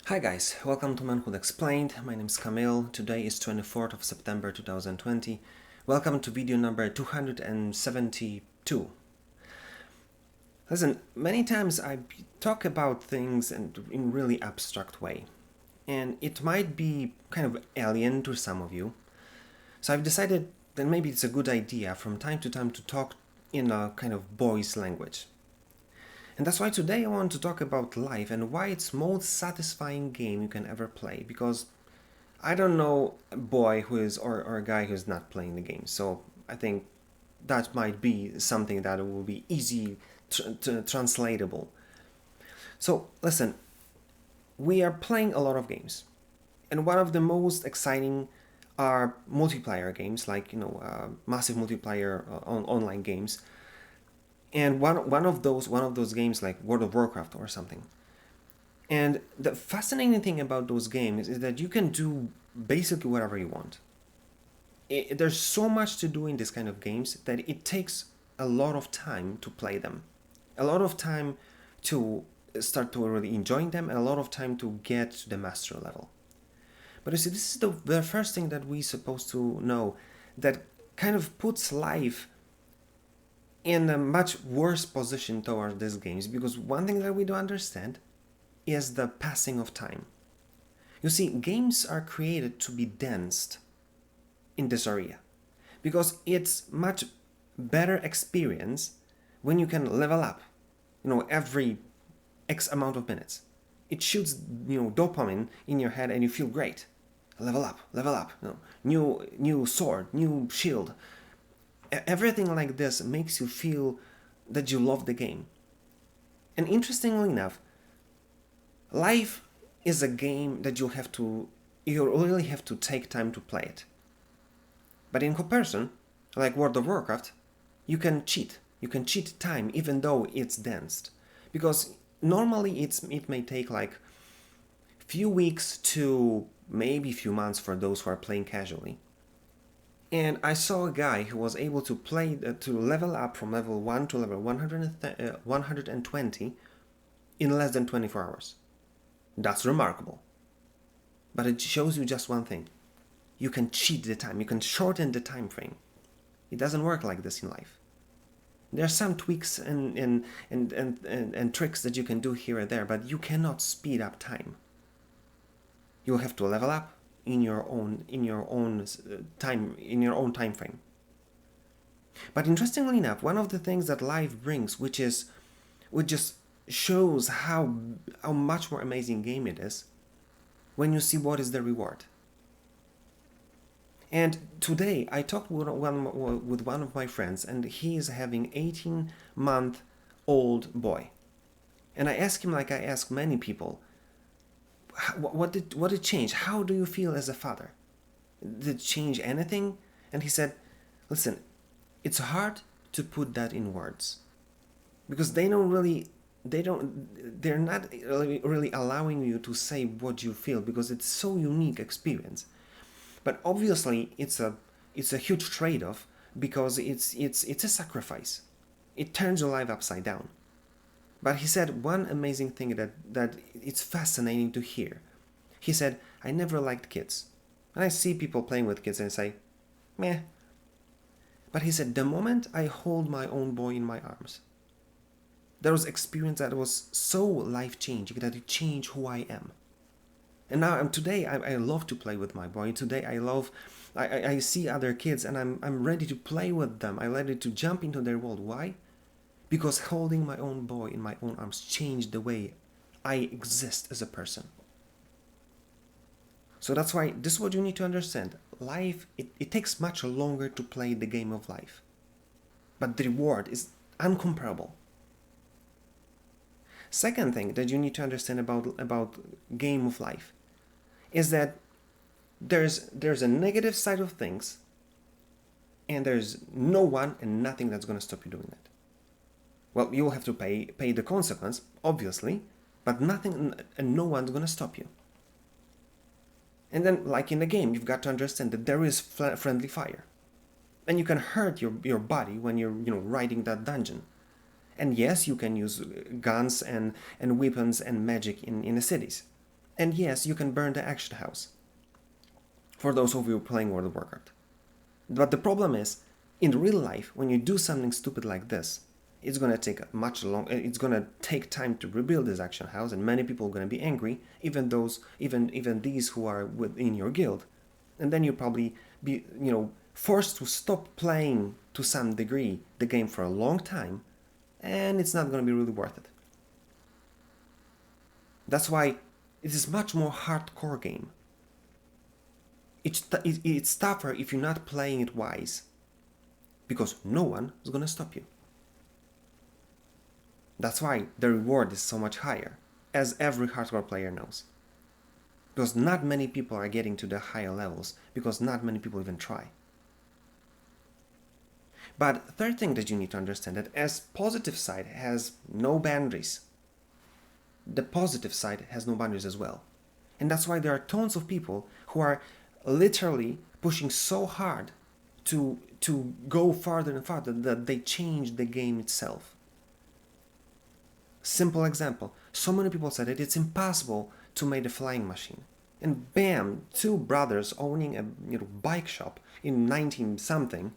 Hi guys, welcome to Manhood Explained. My name is Camille. Today is 24th of September 2020. Welcome to video number 272. Listen, many times I talk about things in really abstract way, and it might be kind of alien to some of you. So I've decided that maybe it's a good idea from time to time to talk in a kind of boys' language. And that's why today I want to talk about life and why it's most satisfying game you can ever play. Because I don't know a boy who is or a guy who's not playing the game. So I think that might be something that will be easy translatable. So listen, we are playing a lot of games, and one of the most exciting are multiplayer games, like massive multiplayer online games. And one of those games like World of Warcraft or something. And the fascinating thing about those games is that you can do basically whatever you want. There's so much to do in this kind of games that it takes a lot of time to play them, a lot of time to start to really enjoying them, and a lot of time to get to the master level. But you see, this is the first thing that we're supposed to know that kind of puts life in a much worse position towards these games, because one thing that we don't understand is the passing of time. You see, games are created to be danced in this area because it's much better experience when you can level up, every X amount of minutes. It shoots, dopamine in your head and you feel great. Level up, level up. New sword, new shield. Everything like this makes you feel that you love the game. And interestingly enough, life is a game that you really have to take time to play it. But in comparison, like World of Warcraft, you can cheat. You can cheat time even though it's danced. Because normally it may take like few weeks to maybe few months for those who are playing casually. And I saw a guy who was able to play to level up from level 1 to level 120 in less than 24 hours. That's remarkable. But it shows you just one thing. You can cheat the time, you can shorten the time frame. It doesn't work like this in life. There are some tweaks and tricks that you can do here and there, but you cannot speed up time. You'll have to level up in your own time frame. But interestingly enough, one of the things that life brings, which just shows how much more amazing game it is, when you see what is the reward. And today I talked with one of my friends, and he is having 18-month-old boy, and I asked him, like I ask many people, what did change? How do you feel as a father? Did it change anything? And he said, listen, it's hard to put that in words because they're not really allowing you to say what you feel, because it's so unique experience. But obviously it's a huge trade-off, because it's a sacrifice. It turns your life upside down. But he said one amazing thing that it's fascinating to hear. He said, I never liked kids. And I see people playing with kids and I say, meh. But he said, the moment I hold my own boy in my arms, there was experience that was so life-changing that it changed who I am. And now today I love to play with my boy. Today I see other kids and I'm ready to play with them. I'm ready to jump into their world. Why? Because holding my own boy in my own arms changed the way I exist as a person. So that's why this is what you need to understand. Life, it takes much longer to play the game of life. But the reward is incomparable. Second thing that you need to understand about game of life is that there's a negative side of things, and there's no one and nothing that's going to stop you doing that. Well, you'll have to pay the consequence, obviously, but nothing and no one's going to stop you. And then, like in the game, you've got to understand that there is friendly fire. And you can hurt your body when you're riding that dungeon. And yes, you can use guns and weapons and magic in the cities. And yes, you can burn the action house, for those of you playing World of Warcraft. But the problem is, in real life, when you do something stupid like this, it's gonna take much long. It's gonna take time to rebuild this action house, and many people are gonna be angry, even these who are within your guild, and then you'll probably be forced to stop playing to some degree the game for a long time, and it's not gonna be really worth it. That's why it is much more hardcore game. It's tougher if you're not playing it wise, because no one is gonna stop you. That's why the reward is so much higher, as every hardcore player knows. Because not many people are getting to the higher levels, because not many people even try. But third thing that you need to understand, that as positive side has no boundaries, the positive side has no boundaries as well. And that's why there are tons of people who are literally pushing so hard to go farther and farther that they change the game itself. Simple example, so many people said that it's impossible to make a flying machine. And bam, two brothers owning a bike shop in 19 something,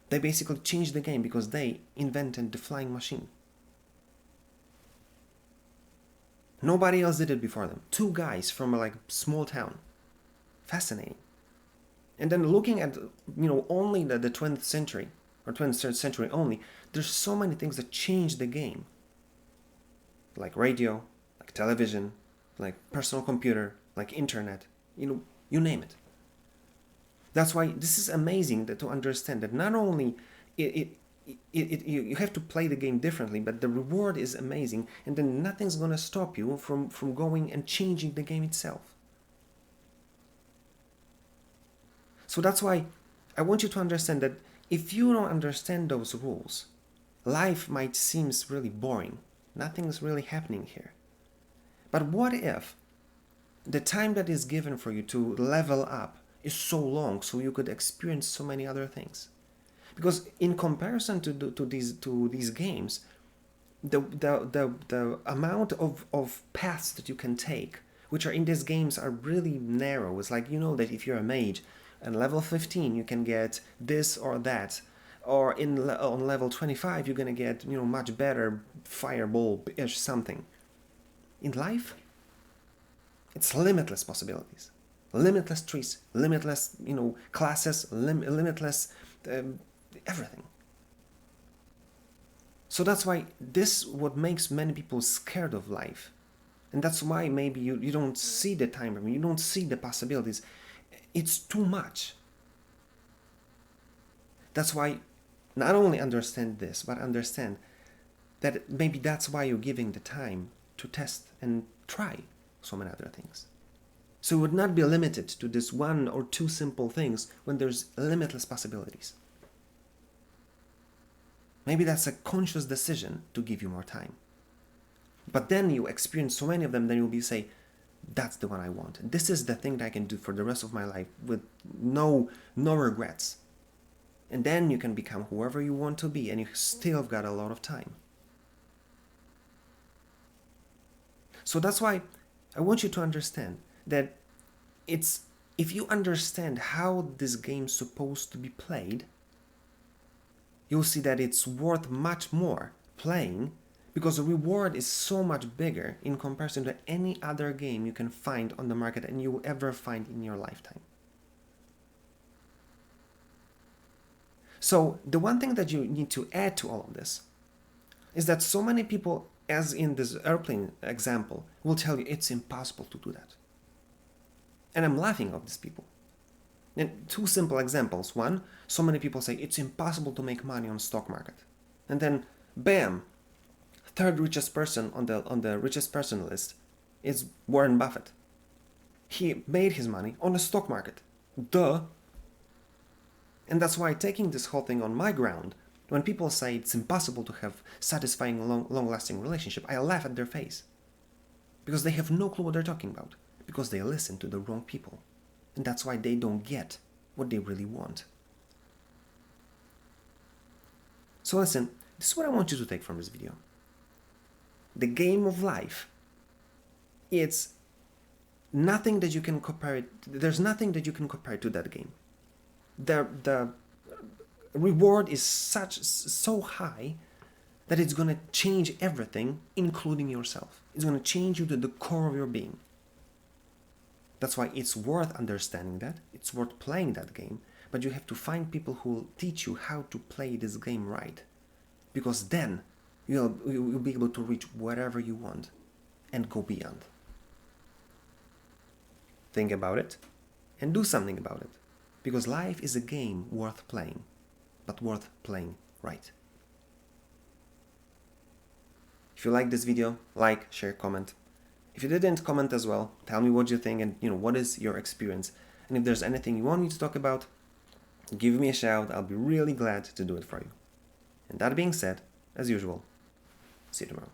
they basically changed the game because they invented the flying machine. Nobody else did it before them. Two guys from a small town. Fascinating. And then looking at only the 20th century or 23rd century only, there's so many things that changed the game. Like radio, like television, like personal computer, like internet, you name it. That's why this is amazing to understand that not only you have to play the game differently, but the reward is amazing, and then nothing's gonna stop you from going and changing the game itself. So that's why I want you to understand that if you don't understand those rules, life might seem really boring. Nothing's really happening here. But what if the time that is given for you to level up is so long, so you could experience so many other things? Because in comparison to these games, the amount of paths that you can take, which are in these games, are really narrow. It's like, that if you're a mage, and level 15 you can get this or that, or on level 25 you're gonna get much better fireball-ish something. In life, it's limitless possibilities, limitless trees, limitless classes, limitless everything. So that's why this what makes many people scared of life, and that's why maybe you don't see the time, you don't see the possibilities. It's too much. That's why not only understand this, but understand that maybe that's why you're giving the time to test and try so many other things. So you would not be limited to this one or two simple things when there's limitless possibilities. Maybe that's a conscious decision to give you more time. But then you experience so many of them, then you'll say, that's the one I want. This is the thing that I can do for the rest of my life with no regrets. And then you can become whoever you want to be, and you still have got a lot of time. So that's why I want you to understand that if you understand how this game's supposed to be played, you'll see that it's worth much more playing, because the reward is so much bigger in comparison to any other game you can find on the market and you will ever find in your lifetime. So the one thing that you need to add to all of this is that so many people, as in this airplane example, will tell you it's impossible to do that. And I'm laughing at these people. And two simple examples. One, so many people say it's impossible to make money on the stock market. And then, bam, third richest person on the richest person list is Warren Buffett. He made his money on the stock market. Duh. And that's why, taking this whole thing on my ground, when people say it's impossible to have satisfying, long-lasting relationship, I laugh at their face. Because they have no clue what they're talking about. Because they listen to the wrong people. And that's why they don't get what they really want. So listen, this is what I want you to take from this video. The game of life, it's nothing that you can compare it. There's nothing that you can compare to that game. The reward is so high that it's gonna change everything, including yourself. It's gonna change you to the core of your being. That's why it's worth understanding that. It's worth playing that game. But you have to find people who will teach you how to play this game right. Because then you'll be able to reach whatever you want and go beyond. Think about it and do something about it. Because life is a game worth playing, but worth playing right. If you like this video, like, share, comment. If you didn't comment as well, tell me what you think and what is your experience. And if there's anything you want me to talk about, give me a shout. I'll be really glad to do it for you. And that being said, as usual, see you tomorrow.